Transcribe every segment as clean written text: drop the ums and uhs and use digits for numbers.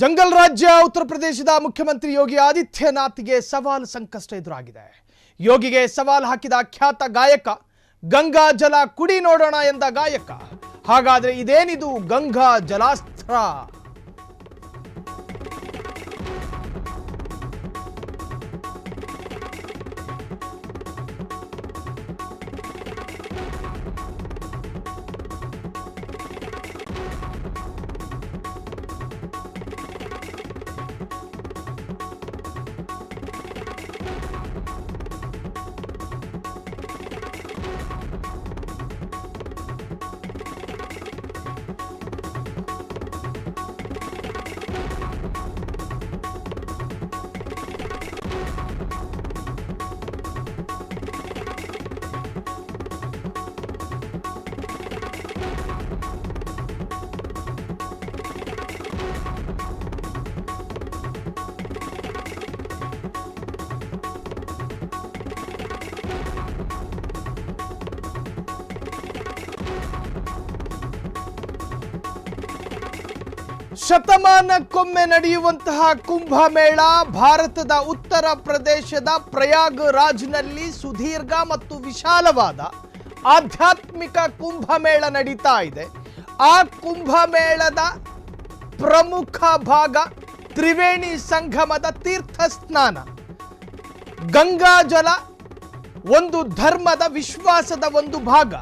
Jungle ರಾಜ್ಯ ಉತ್ತರ ಪ್ರದೇಶದ ಮುಖ್ಯಮಂತ್ರಿ ಯೋಗಿ ಆದಿತ್ಯನಾಥ್ಗೆ ಸವಾಲು ಸಂಕಷ್ಟ ಎದುರಾಗಿದೆ. ಯೋಗಿಗೆ ಸವಾಲು ಹಾಕಿದ ಖ್ಯಾತ ಗಾಯಕ, ಗಂಗಾ ಜಲ ಕುಡಿ ನೋಡೋಣ ಎಂದ ಗಾಯಕ. ಹಾಗಾದ್ರೆ ಇದೇನಿದು ಗಂಗಾ ಜಲಾಸ್ತ್ರ? ಶತಮಾನಕ್ಕೊಮ್ಮೆ ನಡೆಯುವಂತಹ ಕುಂಭಮೇಳ ಭಾರತದ ಉತ್ತರ ಪ್ರದೇಶದ ಪ್ರಯಾಗರಾಜ್ನಲ್ಲಿ ಸುದೀರ್ಘ ಮತ್ತು ವಿಶಾಲವಾದ ಆಧ್ಯಾತ್ಮಿಕ ಕುಂಭಮೇಳ ನಡೀತಾ ಇದೆ. ಆ ಕುಂಭಮೇಳದ ಪ್ರಮುಖ ಭಾಗ ತ್ರಿವೇಣಿ ಸಂಗಮದ ತೀರ್ಥ ಸ್ನಾನ. ಗಂಗಾಜಲ ಒಂದು ಧರ್ಮದ ವಿಶ್ವಾಸದ ಒಂದು ಭಾಗ.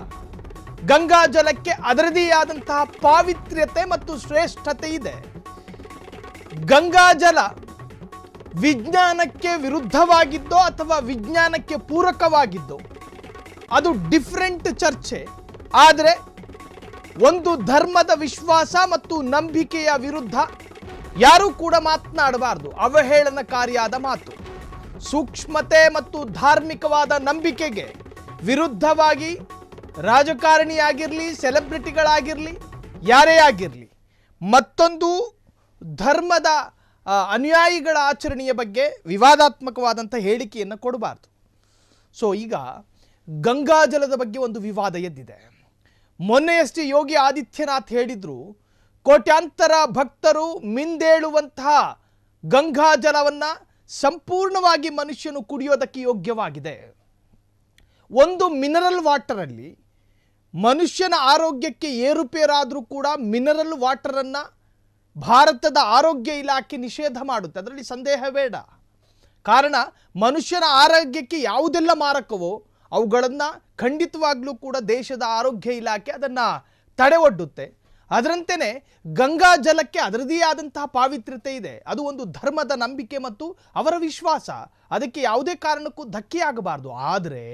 ಗಂಗಾಜಲಕ್ಕೆ ಅದರದೇ ಆದಂತಹ ಪಾವಿತ್ರ್ಯತೆ ಮತ್ತು ಶ್ರೇಷ್ಠತೆ ಇದೆ. ಗಂಗಾಜಲ ವಿಜ್ಞಾನಕ್ಕೆ ವಿರುದ್ಧವಾಗಿದ್ದೋ ಅಥವಾ ವಿಜ್ಞಾನಕ್ಕೆ ಪೂರಕವಾಗಿದ್ದೋ ಅದು ಡಿಫರೆಂಟ್ ಚರ್ಚೆ. ಆದರೆ ಒಂದು ಧರ್ಮದ ವಿಶ್ವಾಸ ಮತ್ತು ನಂಬಿಕೆಯ ವಿರುದ್ಧ ಯಾರೂ ಕೂಡ ಮಾತನಾಡಬಾರದು. ಅವಹೇಳನಕಾರಿಯಾದ ಮಾತು, ಸೂಕ್ಷ್ಮತೆ ಮತ್ತು ಧಾರ್ಮಿಕವಾದ ನಂಬಿಕೆಗೆ ವಿರುದ್ಧವಾಗಿ ರಾಜಕಾರಣಿಯಾಗಿರಲಿ, ಸೆಲೆಬ್ರಿಟಿಗಳಾಗಿರಲಿ, ಯಾರೇ ಆಗಿರಲಿ, ಮತ್ತೊಂದು ಧರ್ಮದ ಅನುಯಾಯಿಗಳ ಆಚರಣೆಯ ಬಗ್ಗೆ ವಿವಾದಾತ್ಮಕವಾದಂಥ ಹೇಳಿಕೆಯನ್ನು ಕೊಡಬಾರ್ದು. ಸೊ ಈಗ ಗಂಗಾಜಲದ ಬಗ್ಗೆ ಒಂದು ವಿವಾದ ಎದ್ದಿದೆ. ಮೊನ್ನೆಯಷ್ಟೇ ಯೋಗಿ ಆದಿತ್ಯನಾಥ್ ಹೇಳಿದ್ರು, ಕೋಟ್ಯಾಂತರ ಭಕ್ತರು ಮಿಂದೇಳುವಂತಹ ಗಂಗಾಜಲವನ್ನು ಸಂಪೂರ್ಣವಾಗಿ ಮನುಷ್ಯನು ಕುಡಿಯೋದಕ್ಕೆ ಯೋಗ್ಯವಾಗಿದೆ. ಒಂದು ಮಿನರಲ್ ವಾಟರಲ್ಲಿ ಮನುಷ್ಯನ ಆರೋಗ್ಯಕ್ಕೆ ಏರುಪೇರಾದರೂ ಕೂಡ ಮಿನರಲ್ ವಾಟರನ್ನು ಭಾರತದ ಆರೋಗ್ಯ ಇಲಾಖೆ ನಿಷೇಧ ಮಾಡುತ್ತೆ. ಅದರಲ್ಲಿ ಸಂದೇಹ ಬೇಡ. ಕಾರಣ ಮನುಷ್ಯನ ಆರೋಗ್ಯಕ್ಕೆ ಯಾವುದೆಲ್ಲ ಮಾರಕವೋ ಅವುಗಳನ್ನು ಖಂಡಿತವಾಗ್ಲೂ ಕೂಡ ದೇಶದ ಆರೋಗ್ಯ ಇಲಾಖೆ ಅದನ್ನು ತಡೆ ಒಡ್ಡುತ್ತೆ. ಅದರಂತೆಯೇ ಗಂಗಾ ಜಲಕ್ಕೆ ಅದರದೇ ಆದಂತಹ ಪಾವಿತ್ರ್ಯತೆ ಇದೆ. ಅದು ಒಂದು ಧರ್ಮದ ನಂಬಿಕೆ ಮತ್ತು ಅವರ ವಿಶ್ವಾಸ. ಅದಕ್ಕೆ ಯಾವುದೇ ಕಾರಣಕ್ಕೂ ಧಕ್ಕೆಯಾಗಬಾರ್ದು. ಆದರೆ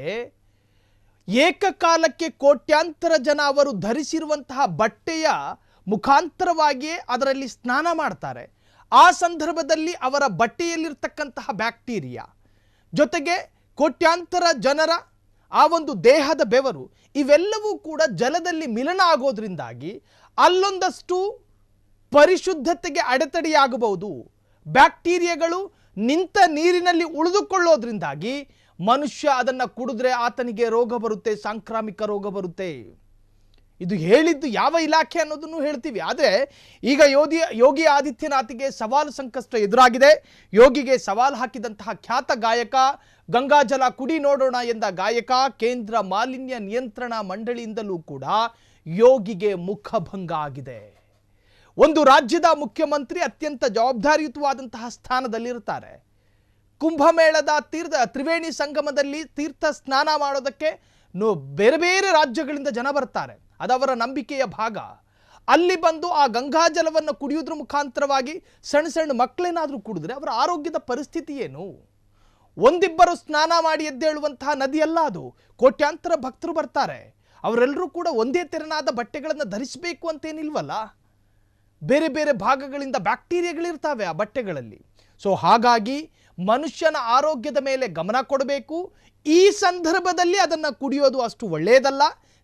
ಏಕಕಾಲಕ್ಕೆ ಕೋಟ್ಯಾಂತರ ಜನ ಅವರು ಧರಿಸಿರುವಂತಹ ಬಟ್ಟೆಯ ಮುಖಾಂತರವಾಗಿಯೇ ಅದರಲ್ಲಿ ಸ್ನಾನ ಮಾಡ್ತಾರೆ. ಆ ಸಂದರ್ಭದಲ್ಲಿ ಅವರ ಬಟ್ಟೆಯಲ್ಲಿರ್ತಕ್ಕಂತಹ ಬ್ಯಾಕ್ಟೀರಿಯಾ ಜೊತೆಗೆ ಕೋಟ್ಯಾಂತರ ಜನರ ಆ ಒಂದು ದೇಹದ ಬೆವರು ಇವೆಲ್ಲವೂ ಕೂಡ ಜಲದಲ್ಲಿ ಮಿಲನ ಆಗೋದ್ರಿಂದಾಗಿ ಅಲ್ಲೊಂದಷ್ಟು ಪರಿಶುದ್ಧತೆಗೆ ಅಡೆತಡೆಯಾಗಬಹುದು. ಬ್ಯಾಕ್ಟೀರಿಯಾಗಳು ನಿಂತ ನೀರಿನಲ್ಲಿ ಉಳಿದುಕೊಳ್ಳೋದ್ರಿಂದಾಗಿ ಮನುಷ್ಯ ಅದನ್ನು ಕುಡಿದ್ರೆ ಆತನಿಗೆ ರೋಗ ಬರುತ್ತೆ, ಸಾಂಕ್ರಾಮಿಕ ರೋಗ ಬರುತ್ತೆ. ಇದು ಹೇಳಿದ್ದು ಯಾವ ಇಲಾಖೆ ಅನ್ನೋದನ್ನು ಹೇಳ್ತೀವಿ. ಆದರೆ ಈಗ ಯೋಗಿ ಆದಿತ್ಯನಾಥ್ಗೆ ಸವಾಲು ಸಂಕಷ್ಟ ಎದುರಾಗಿದೆ. ಯೋಗಿಗೆ ಸವಾಲು ಹಾಕಿದಂತಹ ಖ್ಯಾತ ಗಾಯಕ, ಗಂಗಾಜಲ ಕುಡಿ ನೋಡೋಣ ಎಂದ ಗಾಯಕ, ಕೇಂದ್ರ ಮಾಲಿನ್ಯ ನಿಯಂತ್ರಣ ಮಂಡಳಿಯಿಂದಲೂ ಕೂಡ ಯೋಗಿಗೆ ಮುಖಭಂಗ ಆಗಿದೆ. ಒಂದು ರಾಜ್ಯದ ಮುಖ್ಯಮಂತ್ರಿ ಅತ್ಯಂತ ಜವಾಬ್ದಾರಿಯುತವಾದಂತಹ ಸ್ಥಾನದಲ್ಲಿರ್ತಾರೆ. ಕುಂಭಮೇಳದ ತ್ರಿವೇಣಿ ಸಂಗಮದಲ್ಲಿ ತೀರ್ಥ ಸ್ನಾನ ಮಾಡೋದಕ್ಕೆ ಬೇರೆ ಬೇರೆ ರಾಜ್ಯಗಳಿಂದ ಜನ ಬರ್ತಾರೆ. ಅದವರ ನಂಬಿಕೆಯ ಭಾಗ. ಅಲ್ಲಿ ಬಂದು ಆ ಗಂಗಾಜಲವನ್ನು ಕುಡಿಯೋದ್ರ ಮುಖಾಂತರವಾಗಿ ಸಣ್ಣ ಸಣ್ಣ ಮಕ್ಕಳೇನಾದರೂ ಕುಡಿದ್ರೆ ಅವರ ಆರೋಗ್ಯದ ಪರಿಸ್ಥಿತಿ ಏನು? ಒಂದಿಬ್ಬರು ಸ್ನಾನ ಮಾಡಿ ಎದ್ದೇಳುವಂತಹ ನದಿಯಲ್ಲ ಅದು. ಕೋಟ್ಯಾಂತರ ಭಕ್ತರು ಬರ್ತಾರೆ. ಅವರೆಲ್ಲರೂ ಕೂಡ ಒಂದೇ ತೆರನಾದ ಬಟ್ಟೆಗಳನ್ನು ಧರಿಸಬೇಕು ಅಂತೇನಿಲ್ವಲ್ಲ. ಬೇರೆ ಬೇರೆ ಭಾಗಗಳಿಂದ ಬ್ಯಾಕ್ಟೀರಿಯಾಗಳಿರ್ತವೆ ಆ ಬಟ್ಟೆಗಳಲ್ಲಿ. ಸೊ ಹಾಗಾಗಿ ಮನುಷ್ಯನ ಆರೋಗ್ಯದ ಮೇಲೆ ಗಮನ ಕೊಡಬೇಕು. ಈ ಸಂದರ್ಭದಲ್ಲಿ ಅದನ್ನು ಕುಡಿಯೋದು ಅಷ್ಟು ಒಳ್ಳೆಯದಲ್ಲ.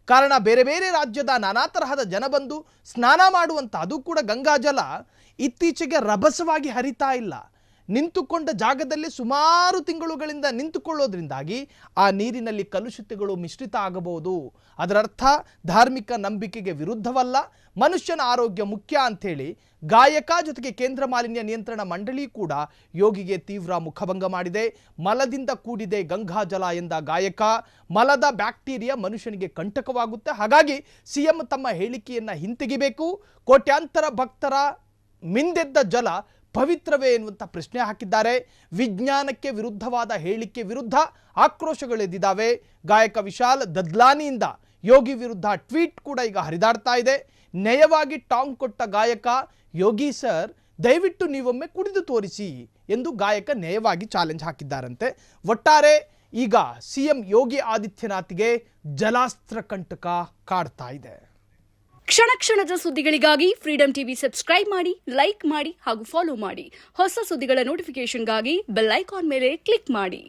ಕಾರಣ ಬೇರೆ ಬೇರೆ ರಾಜ್ಯದ ನಾನಾ ತರಹದ ಜನ ಬಂದು ಸ್ನಾನ ಮಾಡುವಂಥ, ಅದು ಕೂಡ ಗಂಗಾಜಲ ಇತ್ತೀಚೆಗೆ ರಭಸವಾಗಿ ಹರಿತಾ ಇಲ್ಲ. ನಿಂತುಕೊಂಡ ಜಾಗದಲ್ಲಿ ಸುಮಾರು ತಿಂಗಳುಗಳಿಂದ ನಿಂತುಕೊಳ್ಳೋದ್ರಿಂದಾಗಿ ಆ ನೀರಿನಲ್ಲಿ ಕಲುಷಿತಗಳು ಮಿಶ್ರಿತ ಆಗಬಹುದು. ಅದರರ್ಥ ಧಾರ್ಮಿಕ ನಂಬಿಕೆಗೆ ವಿರುದ್ಧವಲ್ಲ, ಮನುಷ್ಯನ ಆರೋಗ್ಯ ಮುಖ್ಯ ಅಂಥೇಳಿ ಗಾಯಕ ಜೊತೆಗೆ ಕೇಂದ್ರ ಮಾಲಿನ್ಯ ನಿಯಂತ್ರಣ ಮಂಡಳಿ ಕೂಡ ಯೋಗಿಗೆ ತೀವ್ರ ಮುಖಭಂಗ ಮಾಡಿದೆ. ಮಲದಿಂದ ಕೂಡಿದೆ ಗಂಗಾಜಲ ಎಂದ ಗಾಯಕ, ಮಲದ ಬ್ಯಾಕ್ಟೀರಿಯಾ ಮನುಷ್ಯನಿಗೆ ಕಂಟಕವಾಗುತ್ತೆ, ಹಾಗಾಗಿ ಸಿಎಂ ತಮ್ಮ ಹೇಳಿಕೆಯನ್ನು ಹಿಂತೆಗಿಬೇಕು, ಕೋಟ್ಯಾಂತರ ಭಕ್ತರ ಮಿಂದೆದ್ದ ಜಲ ಪವಿತ್ರವೇ ಎನ್ನುವಂಥ ಪ್ರಶ್ನೆ ಹಾಕಿದ್ದಾರೆ. ವಿಜ್ಞಾನಕ್ಕೆ ವಿರುದ್ಧವಾದ ಹೇಳಿಕೆ ವಿರುದ್ಧ ಆಕ್ರೋಶಗಳೆದ್ದಿದ್ದಾವೆ. ಗಾಯಕ ವಿಶಾಲ್ ದದ್ಲಾನಿಯಿಂದ ಯೋಗಿ ವಿರುದ್ಧ ಟ್ವೀಟ್ ಕೂಡ ಈಗ ಹರಿದಾಡ್ತಾ ಇದೆ. ನಯವಾಗಿ ಟಾಂಗ್ ಕೊಟ್ಟ ಗಾಯಕ, ಯೋಗಿ ಸರ್ ದಯವಿಟ್ಟು ನೀವೊಮ್ಮೆ ಕುಡಿದು ತೋರಿಸಿ ಎಂದು ಗಾಯಕ ನಯವಾಗಿ ಚಾಲೆಂಜ್ ಹಾಕಿದ್ದಾರಂತೆ. ಒಟ್ಟಾರೆ ಈಗ ಸಿಎಂ ಯೋಗಿ ಆದಿತ್ಯನಾಥ್ಗೆ ಜಲಾಸ್ತ್ರ ಕಂಟಕ ಕಾಡ್ತಾ ಇದೆ. ಕ್ಷಣ ಕ್ಷಣದ ಸುದ್ದಿಗಳಿಗಾಗಿ ಫ್ರೀಡಂ ಟಿವಿ ಸಬ್ಸ್ಕ್ರೈಬ್ ಮಾಡಿ, ಲೈಕ್ ಮಾಡಿ ಹಾಗೂ ಫಾಲೋ ಮಾಡಿ. ಹೊಸ ಸುದ್ದಿಗಳ ನೋಟಿಫಿಕೇಶನ್ಗಾಗಿ ಬೆಲ್ ಐಕಾನ್ ಮೇಲೆ ಕ್ಲಿಕ್ ಮಾಡಿ.